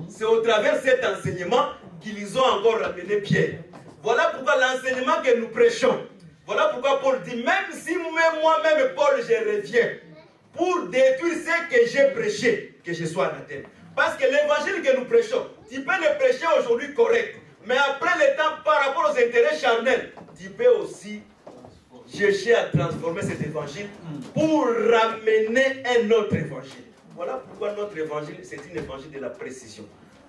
C'est au travers de cet enseignement qu'ils ont encore ramené Pierre. Voilà pourquoi l'enseignement que nous prêchons, voilà pourquoi Paul dit, même si moi-même, Paul, je reviens pour détruire ce que j'ai prêché, que je sois anathème. Parce que l'évangile que nous prêchons, tu peux le prêcher aujourd'hui correct, mais après le temps, par rapport aux intérêts charnels, tu peux aussi chercher à transformer cet évangile pour ramener un autre évangile. Voilà pourquoi notre évangile, c'est un évangile de la précision.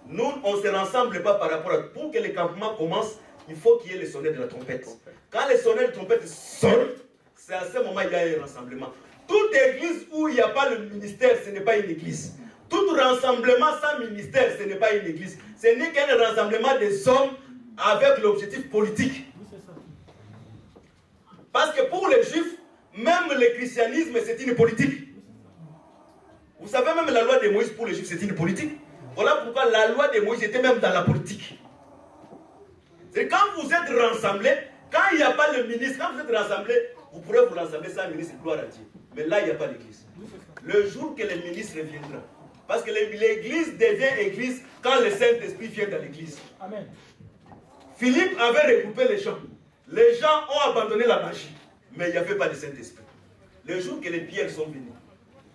Nous, on ne se rassemble pas par rapport à... Pour que le campement commence, il faut qu'il y ait le sonnet de la trompette. Quand le sonnet de trompette sonne, c'est à ce moment qu'il y a un rassemblement. Toute église où il n'y a pas le ministère, ce n'est pas une église. Tout rassemblement sans ministère, ce n'est pas une église. Ce n'est qu'un rassemblement des hommes avec l'objectif politique. Parce que pour les juifs, même le christianisme, c'est une politique. Vous savez, même la loi de Moïse pour les juifs, c'est une politique. Voilà pourquoi la loi de Moïse était même dans la politique. C'est quand vous êtes rassemblés, quand il n'y a pas le ministre, quand vous êtes rassemblés, vous pourrez vous rassembler sans ministre, gloire à Dieu. Mais là, il n'y a pas l'église. Le jour que le ministre viendra, parce que l'église devient église quand le Saint-Esprit vient dans l'église. Amen. Philippe avait regroupé les gens. Les gens ont abandonné la magie, mais il n'y avait pas de Saint-Esprit. Le jour que les pierres sont venues,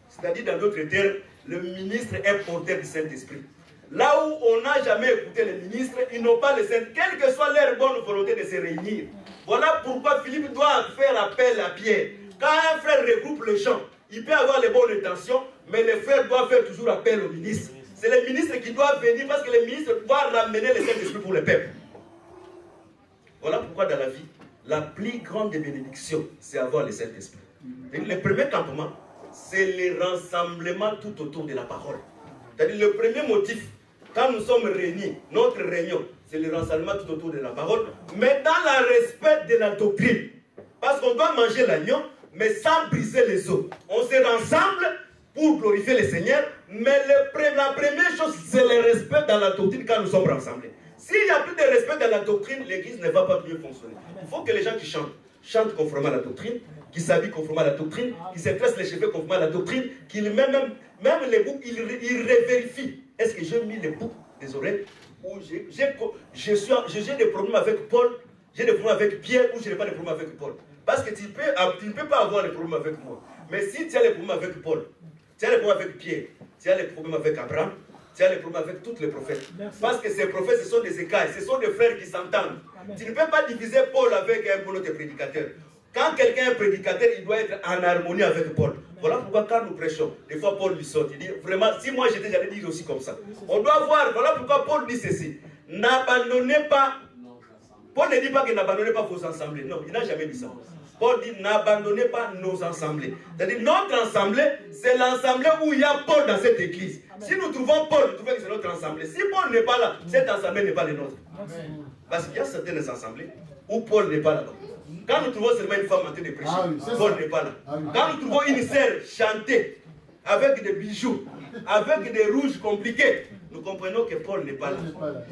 c'est-à-dire dans d'autres termes, le ministre est porteur du Saint-Esprit. Là où on n'a jamais écouté les ministres, ils n'ont pas le Saint-Esprit, quelle que soit leur bonne volonté de se réunir. Voilà pourquoi Philippe doit faire appel à Pierre. Quand un frère regroupe les gens, il peut avoir les bonnes intentions, mais le frère doit faire toujours appel au ministre. C'est le ministre qui doit venir parce que le ministre doit ramener le Saint-Esprit pour le peuple. Voilà pourquoi dans la vie, la plus grande des bénédictions, c'est avoir le Saint-Esprit. Le premier campement, c'est le rassemblement tout autour de la parole. C'est-à-dire le premier motif, quand nous sommes réunis, notre réunion, c'est le rassemblement tout autour de la parole, mais dans le respect de la doctrine. Parce qu'on doit manger l'agneau, mais sans briser les os. On se rassemble pour glorifier le Seigneur, mais la première chose, c'est le respect dans la doctrine quand nous sommes rassemblés. S'il n'y a plus de respect dans la doctrine, l'église ne va pas mieux fonctionner. Il faut que les gens qui chantent conformément à la doctrine, qui s'habillent conformément à la doctrine, qui se tressent les cheveux conformément à la doctrine, qui même les boucles, ils revérifient. Est-ce que j'ai mis les boucles des oreilles ou j'ai des problèmes avec Paul, j'ai des problèmes avec Pierre ou je n'ai pas de problèmes avec Paul. Parce que tu ne peux pas avoir des problèmes avec moi. Mais si tu as les problèmes avec Paul, tu as les problèmes avec Pierre, tu as les problèmes avec Abraham, tu as les problèmes avec tous les prophètes. Merci. Parce que ces prophètes, ce sont des écailles, ce sont des frères qui s'entendent. Tu ne peux pas diviser Paul avec un autre prédicateur. Quand quelqu'un est prédicateur, il doit être en harmonie avec Paul. Voilà pourquoi quand nous prêchons, des fois Paul lui sort, il dit, vraiment, si moi j'étais, j'allais dire aussi comme ça. On doit voir, voilà pourquoi Paul dit ceci. N'abandonnez pas. Paul ne dit pas que n'abandonnez pas vos assemblées. Non, il n'a jamais dit ça. Paul dit n'abandonnez pas nos assemblées. C'est-à-dire notre assemblée, c'est l'assemblée où il y a Paul dans cette église. Amen. Si nous trouvons Paul, nous trouvons que c'est notre assemblée. Si Paul n'est pas là, cette assemblée n'est pas la nôtre. Parce qu'il y a certaines assemblées où Paul n'est pas là. Quand nous trouvons seulement une femme en train de prêcher, Paul n'est pas là. Quand nous trouvons une sœur chanter avec des bijoux, avec des rouges compliqués, nous comprenons que Paul n'est pas là.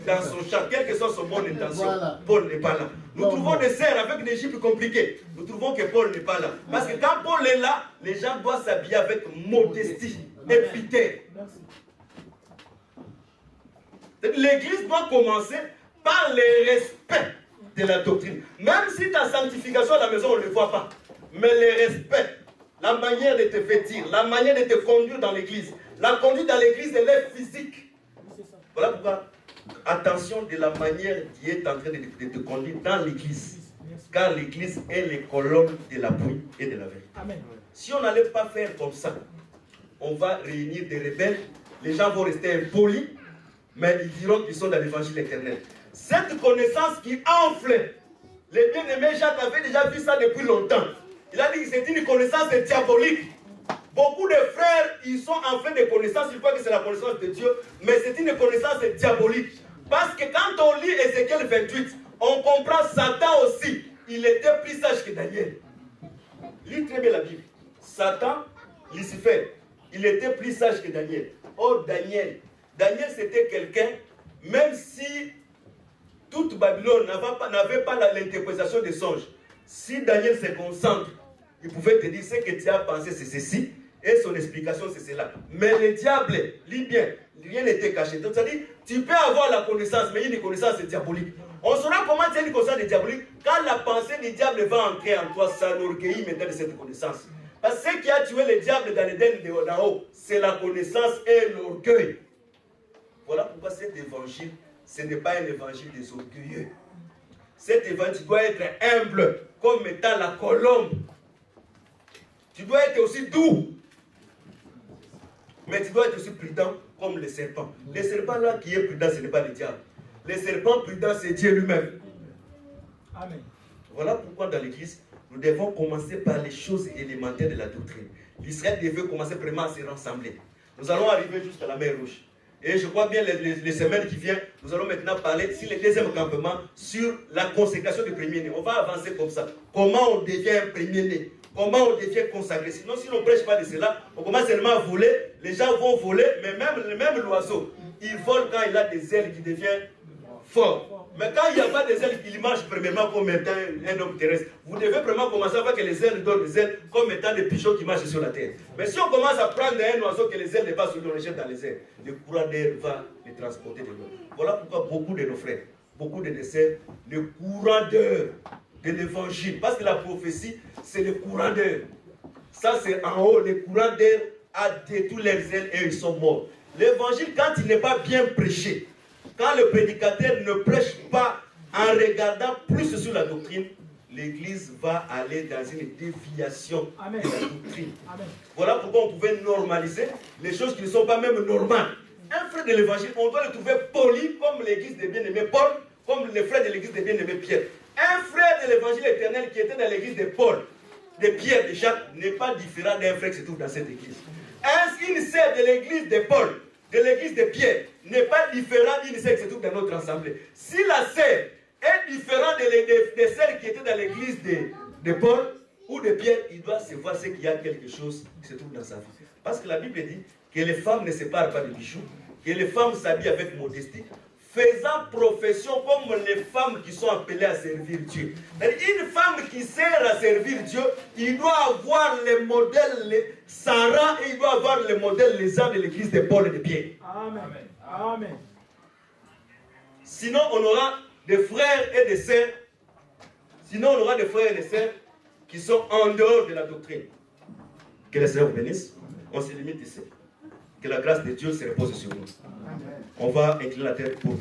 Dans son chant, quelle que soit son bonne intention, Paul n'est pas là. Nous trouvons des sœurs avec des jupes compliquées. Nous trouvons que Paul n'est pas là. Parce que quand Paul est là, les gens doivent s'habiller avec modestie et pitié. L'église doit commencer par le respect de la doctrine. Même si ta sanctification à la maison, on ne le voit pas. Mais le respect, la manière de te vêtir, la manière de te conduire dans l'église. La conduite dans l'église, elle est physique. Voilà pourquoi, attention de la manière qui est en train de te conduire dans l'église. Car l'église est les colonnes de la pluie et de la vérité. Amen. Si on n'allait pas faire comme ça, on va réunir des rebelles, les gens vont rester impolis, mais ils diront qu'ils sont dans l'évangile éternel. Cette connaissance qui enfle, les bien-aimés Jacques avaient déjà vu ça depuis longtemps. Il a dit que c'est une connaissance diabolique. Beaucoup de frères, ils sont en fait de connaissances, ils croient que c'est la connaissance de Dieu, mais c'est une connaissance diabolique. Parce que quand on lit Ézéchiel 28, on comprend Satan aussi. Il était plus sage que Daniel. Lis très bien la Bible. Satan, Lucifer, il était plus sage que Daniel. Or, Daniel c'était quelqu'un, même si toute Babylone n'avait pas l'interprétation des songes, si Daniel se concentre, il pouvait te dire ce que tu as pensé, c'est ceci, et son explication, c'est cela. Mais le diable, lis bien, rien n'était caché. Donc, ça dit, tu peux avoir la connaissance, mais une connaissance diabolique. On saura comment tu as une connaissance diabolique quand la pensée du diable va entrer en toi, s'enorgueillit maintenant de cette connaissance. Parce que ce qui a tué le diable dans l'Éden d'en haut, c'est la connaissance et l'orgueil. Voilà pourquoi cet évangile, ce n'est pas un évangile des orgueilleux. Cet évangile doit être humble, comme étant la colombe. Tu dois être aussi doux. Mais tu dois être aussi prudent comme le serpent. Le serpent là qui est prudent, ce n'est pas le diable. Le serpent prudent, c'est Dieu lui-même. Amen. Voilà pourquoi dans l'église, nous devons commencer par les choses élémentaires de la doctrine. L'Israël devait commencer vraiment à se rassembler. Nous allons arriver jusqu'à la mer Rouge. Et je crois bien les semaines qui viennent, nous allons maintenant parler sur le deuxième campement, sur la consécration du premier-né. On va avancer comme ça. Comment on devient un premier-né? Comment on devient consacré? Sinon, si on ne prêche pas de cela, on commence seulement à voler. Les gens vont voler, mais même l'oiseau, il vole quand il a des ailes qui deviennent fort. Mais quand il n'y a pas des ailes, il marche premièrement comme étant un homme terrestre. Vous devez vraiment commencer à voir que les ailes donnent des ailes comme étant des pigeons qui marchent sur la terre. Mais si on commence à prendre un oiseau que les ailes ne passent sur le rejette dans les airs, le courant d'air va les transporter de loin. Voilà pourquoi beaucoup de nos frères, beaucoup de décès, le courant d'air de l'évangile, parce que la prophétie, c'est le courant d'air. Ça, c'est en haut, le courant d'air a détruit leurs ailes et ils sont morts. L'évangile, quand il n'est pas bien prêché, quand le prédicateur ne prêche pas en regardant plus sur la doctrine, l'Église va aller dans une déviation de la doctrine. Amen. Voilà pourquoi on pouvait normaliser les choses qui ne sont pas même normales. Un frère de l'Évangile, on doit le trouver poli comme l'Église des bien-aimés Paul, comme les frères de l'Église des bien-aimés Pierre. Un frère de l'Évangile éternel qui était dans l'Église de Paul, de Pierre, de Jacques, n'est pas différent d'un frère qui se trouve dans cette Église. Une sœur de l'Église de Paul, de l'église de Pierre, n'est pas différent d'une sœur qui se trouve dans notre assemblée. Si la sœur est différente des sœurs qui étaient dans l'église de Paul ou de Pierre, il doit se voir qu'il y a quelque chose qui se trouve dans sa vie. Parce que la Bible dit que les femmes ne séparent pas de bijoux, que les femmes s'habillent avec modestie, faisant profession comme les femmes qui sont appelées à servir Dieu. Une femme qui sert à servir Dieu, il doit avoir les modèles Sarah et il doit avoir les modèles les âmes de l'église de Paul et de Pierre. Amen. Amen. Sinon, on aura des frères et des sœurs. Sinon, on aura des frères et des sœurs qui sont en dehors de la doctrine. Que le Seigneur vous bénisse. On se limite ici. Que la grâce de Dieu se repose sur nous. On va incliner la tête pour